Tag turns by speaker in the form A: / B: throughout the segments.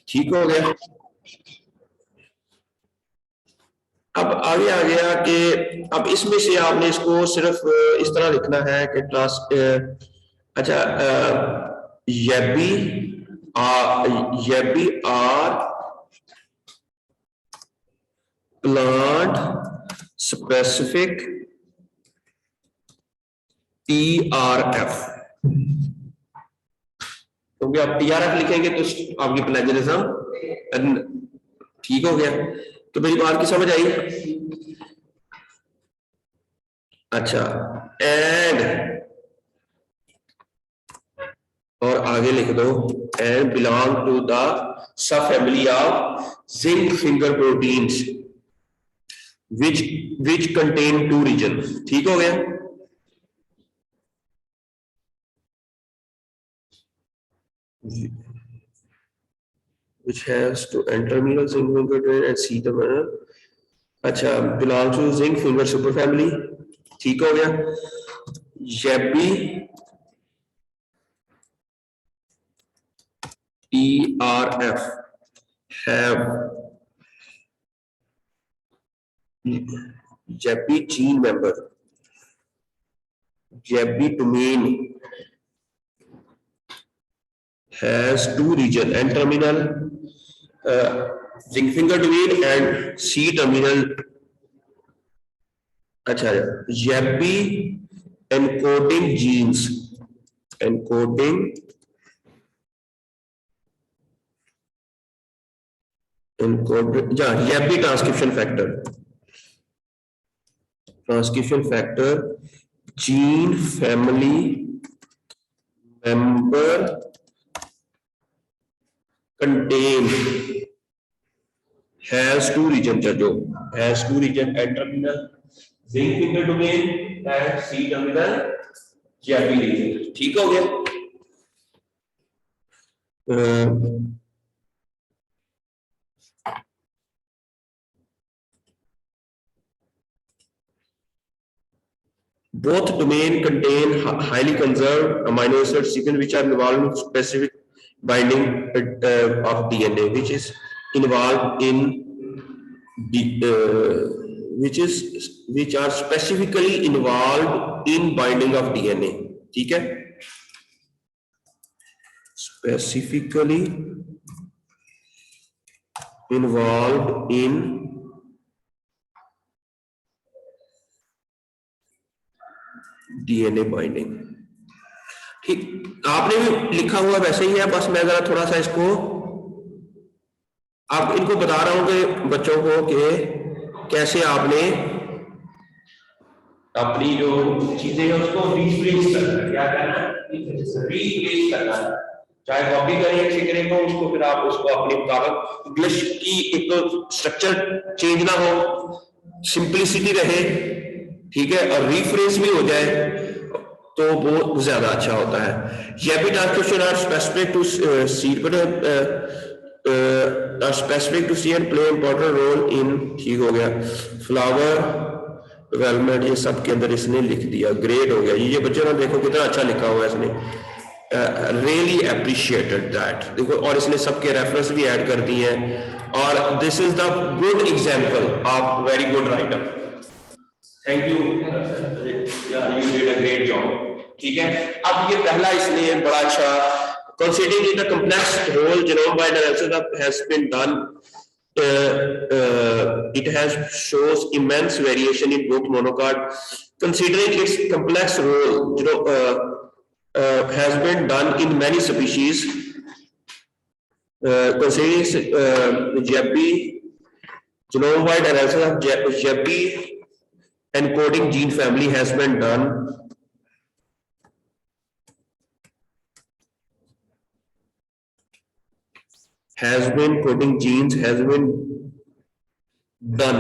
A: ठीक हो गया। अब आगे आ गया कि अब इसमें से आपने इसको सिर्फ इस तरह लिखना है कि क्लास अच्छा यबी आर प्लांट स्पेसिफिक TRF, क्योंकि आप TRF लिखेंगे तो आपकी प्लेजरिज्म ठीक हो गया। तो मेरी बात की समझ आई? अच्छा एंड और आगे लिख दो and belong to the sub family of zinc finger proteins which contain 2 region. ठीक हो गया। which has to terminal zinc finger drain and see the mineral। अच्छा belongs to zinc finger superfamily। ठीक हो गया। Yabby TRF have Yabby gene member, Yabby domain has 2 region, N terminal zinc finger domain and C terminal। अच्छा Yabby encoding genes, encoding Yabby transcription factor gene family member contain has 2 region, has 2 region, N terminal zinc finger domain and C terminal Yabby region। ठीक हो गया। Both domain contain highly conserved amino acid sequence which are involved in specific binding of DNA, which is involved in which are specifically involved in binding of DNA। ठीक है, specifically involved in DNA binding. ठीक, आपने भी लिखा हुआ वैसे ही है, बस मैं जरा थोड़ा सा इसको आप इनको बता रहा हूं कि बच्चों को कि कैसे आपने अपनी जो चीजें हैं उसको रीप्लेस करना है। क्या करना है? रीप्लेस करना है। चाहे कॉपी करें या करें तो उसको फिर आप उसको अपने मुताबिक, इंग्लिश की एक तो स्ट्रक्चर चेंज ना हो, सिंपलिसिटी रहे, ठीक है, और रीफ्रेस भी हो जाए तो वो ज्यादा अच्छा होता है। ये भी transcription are specific to seed specific to C and play important role in, ठीक हो गया, फ्लावर डेवलपमेंट, ये सब के अंदर इसने लिख दिया, ग्रेट हो गया। ये बच्चों ने देखो कितना अच्छा लिखा हुआ है इसने, रियली अप्रिशिएटेड दैट। देखो, और इसने सबके रेफरेंस भी ऐड कर दिए हैं, और this is the good example of very good writer. Thank you, you did a great job. ठीक है, अब ये पहला इसने बड़ा अच्छा, considering the complex whole genome-wide analysis has been done, it has shows immense variation in both monocard. Considering its complex role, has been done in many species. Considering Yabby genome-wide analysis of Yabby encoding gene family has been done. Has been coding genes has been done.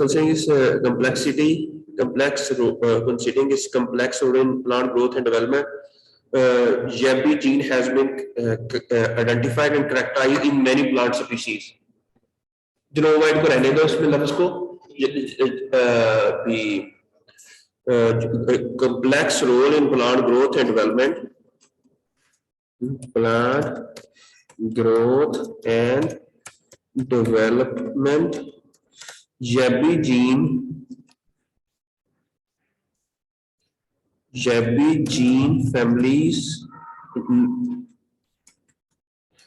A: Considering its complexity, considering its complex role in plant growth and development, Yabby gene has been identified and characterized in many plant species. Genome-wide को रहने दो इसमें लफ्ज़ को, the complex role in plant growth and development plant growth and development, Jebby gene families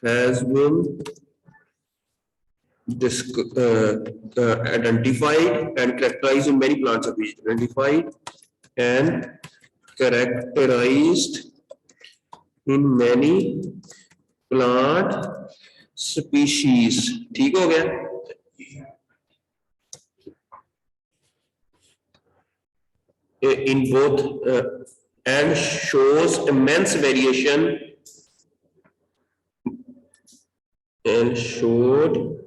A: has been identified and characterized in many plant species. Identified and characterized in many plant species. ठीक हो गया? In both and shows immense variation and showed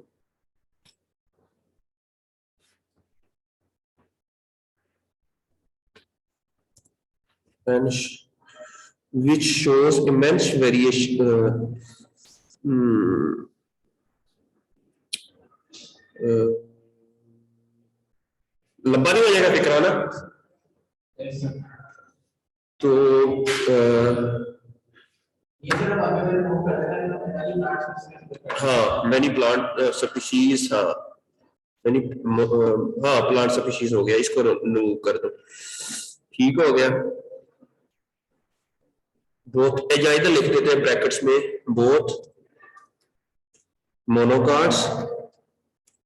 A: which shows immense variation लंबा नहीं हो जाएगा फिक्रा ना तो हाँ मैनी प्लांट स्पीशीज हाँ मैनी हाँ प्लांट स्पीशीज हो गया इसको रिमूव कर दो ठीक हो गया बोथ इधर लिख देते हैं ब्रैकेट्स में बोथ मोनोकार्ड्स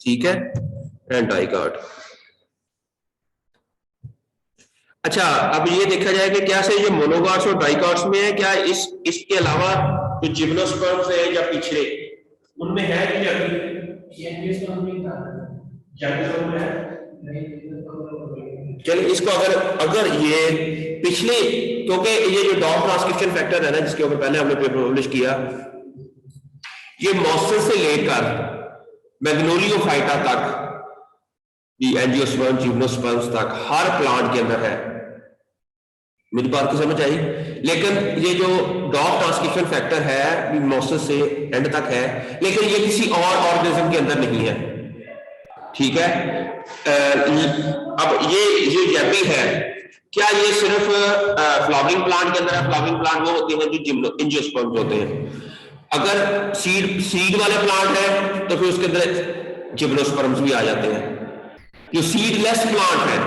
A: ठीक है एंड डाइकार्ड अच्छा अब ये देखा जाए कि क्या से ये मोनोकार्ड्स और डाइकार्ड्स में है क्या इसके अलावा जो जिम्नोस्पर्म्स है या पिछले उनमें है कि चलिए इसको अगर ये पिछले क्योंकि ये जो डॉग ट्रांसक्रिप्शन फैक्टर है ना जिसके ऊपर पहले हमने पेपर पब्लिश किया ये मॉस्टर से लेकर मैग्नोलियोफाइटा तक एंजियोस्पर्म जिम्नोस्पर्म्स तक हर प्लांट के अंदर है मेरी बात को समझ आई लेकिन ये जो डॉग ट्रांसक्रिप्शन फैक्टर है मॉस्टर से एंड तक है लेकिन ये किसी और ऑर्गेनिज्म के अंदर नहीं है ठीक है अब ये जो जैबी है क्या ये सिर्फ फ्लावरिंग प्लांट के अंदर है फ्लावरिंग प्लांट वो होते हैं जो एंजियोस्पर्म्स होते हैं अगर सीड वाले प्लांट है तो फिर उसके अंदर जिम्नोस्पर्म्स भी आ जाते हैं जो सीडलेस प्लांट है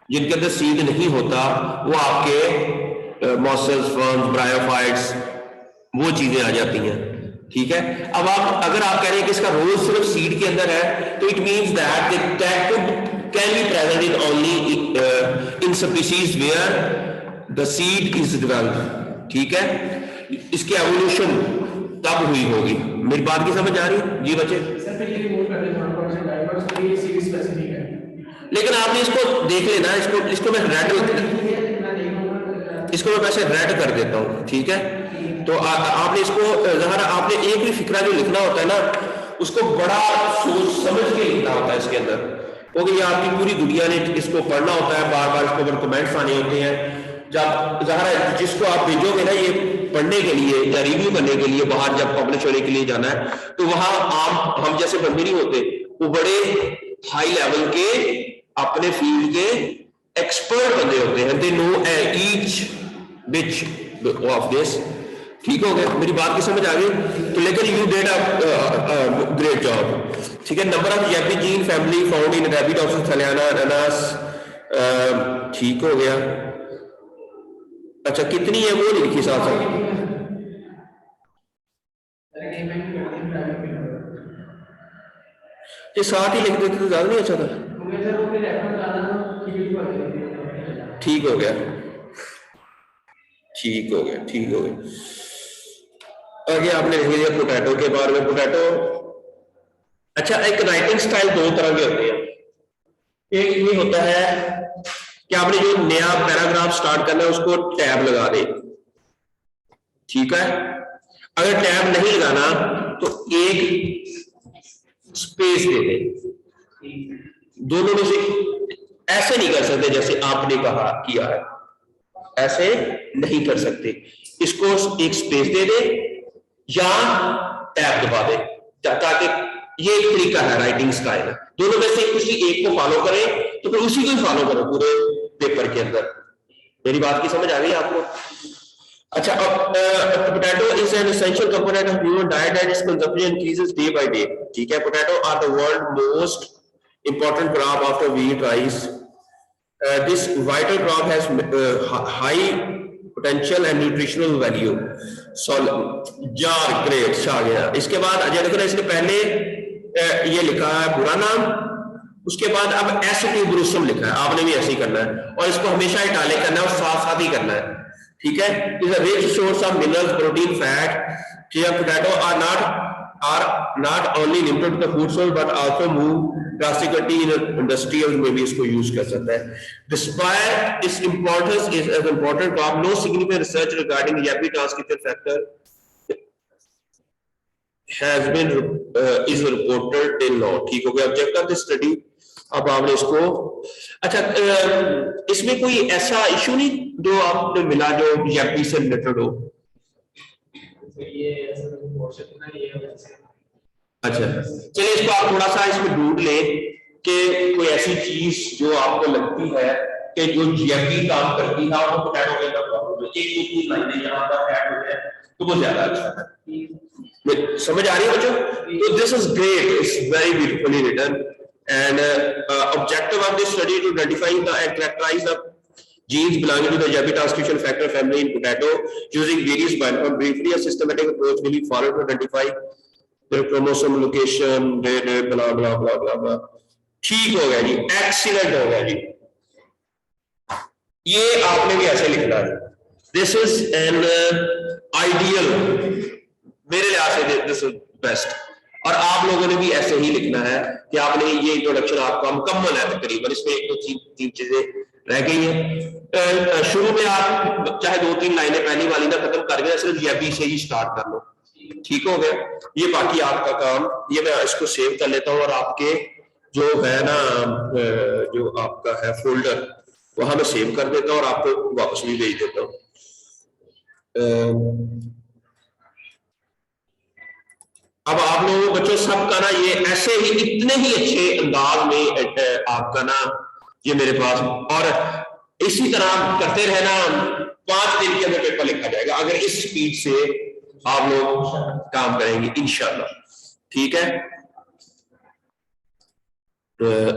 A: जिनके अंदर सीड नहीं होता वो आपके मॉसल्स फर्म्स ब्रायोफाइट्स वो चीजें आ जाती हैं ठीक है अब अगर आप कह रहे हैं कि इसका रोल सिर्फ सीड के अंदर है तो it means that can be present in only in species where the seed is developed ठीक है इसकी एवोल्यूशन तब हुई होगी मेरी बात की समझ आ रही है जी बच्चे लेकिन आपने इसको देख लेना इसको मैं वैसे रेड कर देता हूं ठीक है तो आपने इसको जरा आपने एक भी फिक्रा जो लिखना होता है ना उसको बड़ा सोच समझ के लिखना होता है इसके अंदर क्योंकि ये आपकी पूरी दुनिया ने इसको पढ़ना होता है बार बार इसके ऊपर कमेंट्स आने होते हैं जब जहरा जिसको आप भेजोगे ना ये पढ़ने के लिए या रिव्यू करने के लिए बाहर जब पब्लिश होने के लिए जाना है तो वहां हम जैसे बंदे नहीं होते वो बड़े हाई लेवल के अपने फील्ड के एक्सपर्ट बंदे होते हैं they know each beach of this ठीक हो गया मेरी बात की समझ आ गई तो लेकिन you did a great job ठीक है number of YABBY gene family found in Arabidopsis thaliana अनानास ठीक हो गया अच्छा कितनी है वो नहीं लिखी साथ साथ ये साथ ही लिख देते तो ज्यादा नहीं अच्छा था ठीक हो गया ठीक हो गया ठीक हो गया आगे आपने लिख दिया पोटैटो के बारे में पोटैटो अच्छा एक राइटिंग स्टाइल दो तरह के होते हैं एक ये होता है कि आपने जो नया पैराग्राफ स्टार्ट करना है उसको टैब लगा दे ठीक है अगर टैब नहीं लगाना तो एक स्पेस दे दे दोनों में से ऐसे नहीं कर सकते जैसे आपने कहा किया है ऐसे नहीं कर सकते इसको एक स्पेस दे दे या टैब दबा दे ताकि ये एक तरीका है राइटिंग स्टाइल दोनों में से किसी एक को फॉलो करें तो फिर उसी को ही फॉलो करो पूरे पेपर के अंदर मेरी बात की समझ आ गई आपको अच्छा, अब potato is an essential component of human diet and its consumption increases day by day. ठीक है, potato are the world most important crop after wheat rice. This vital crop has high potential and nutritional value. So jar great आ गया। इसके बाद अजय देखो इसके पहले ये लिखा है बुरा नाम, उसके बाद अब एसिड ब्रूसम लिखा है, आपने भी ऐसे ही करना है और इसको हमेशा इटालिक करना है और साथ साथ ही करना है। ठीक है, is a rich source of minerals protein fat. Potato are not only limited to the food source but also move drastically in industrial में भी इसको यूज कर सकता है। Despite its importance is as important crop, no significant research regarding YAPI transcription factor has been is reported till now। ठीक हो गया, object of the study. अब आपने इसको, अच्छा इसमें कोई ऐसा इशू नहीं जो आपने मिला जो YAPI से रिलेटेड हो? अच्छा चलिए, इसको आप थोड़ा सा इसमें ढूंढ लें कि कोई ऐसी चीज जो आपको लगती है कि जो YAPI काम करती है और पोटैटो के अंदर प्रॉब्लम है, एक दो तीन लाइनें यहाँ पर ऐड हो जाए तो वो ज्यादा अच्छा है। समझ आ रही है बच्चों? तो this is great, it's very beautifully written and objective of this study to identify the and characterize the genes belonging to the YAPI transcription factor family in potato using various bioinform briefly a systematic approach will be followed to identify the chromosome location blah blah blah blah blah। ठीक हो गया जी, excellent हो गया जी, ये आपने भी ऐसे लिखना है। दिस इज एन आइडियल, मेरे लिहाज से दिस इज बेस्ट, और आप लोगों ने भी ऐसे ही लिखना है कि आपने ये इंट्रोडक्शन आपका मुकम्मल है तकरीबन, इसमें एक दो तीन चीजें रह गई है। शुरू में आप चाहे दो तीन लाइनें पहली वाली ना खत्म कर गए, सिर्फ YAPI से ही स्टार्ट कर लो। ठीक हो गया, ये बाकी आपका काम, ये मैं इसको सेव कर लेता हूँ और आपके जो है ना जो आपका है फोल्डर वहां मैं सेव कर देता हूँ और आपको वापस भी भेज देता हूँ। अब आप लोगों बच्चों सबका ना ये ऐसे ही इतने ही अच्छे अंदाज में आपका ना ये मेरे पास, और इसी तरह करते रहना, 5 दिन के अंदर पेपर लिखा जाएगा अगर इस स्पीड से आप लोग काम करेंगे इंशाल्लाह। ठीक है,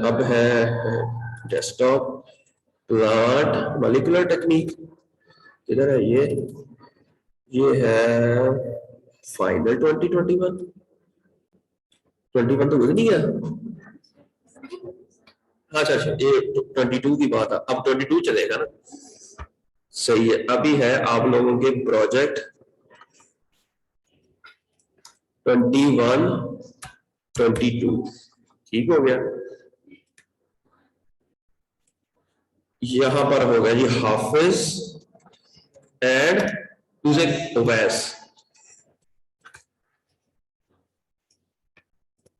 A: अब है डेस्कटॉप प्लांट मॉलिक्यूलर टेक्निक, किधर है ये है फाइनल 2021 तो गुजर नहीं गया। अच्छा ये 22 की बात है, अब 22 चलेगा ना, सही है। अभी है आप लोगों के प्रोजेक्ट 21 22, ठीक हो गया। यहां पर हो गया जी हाफिज एंड उवैस,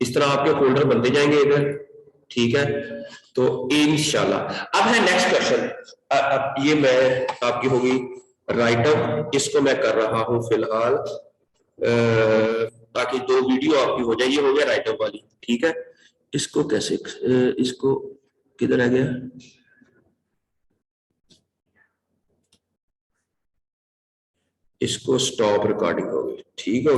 A: इस तरह आपके फोल्डर बनते जाएंगे इधर। ठीक है, तो इंशाल्लाह अब है नेक्स्ट क्वेश्चन। अब ये मैं आपकी होगी राइटअप, इसको मैं कर रहा हूं फिलहाल ताकि 2 वीडियो आपकी हो जाए। ये हो गया राइटअप वाली, ठीक है। इसको कैसे इसको किधर आ गया, इसको स्टॉप रिकॉर्डिंग होगी, ठीक है।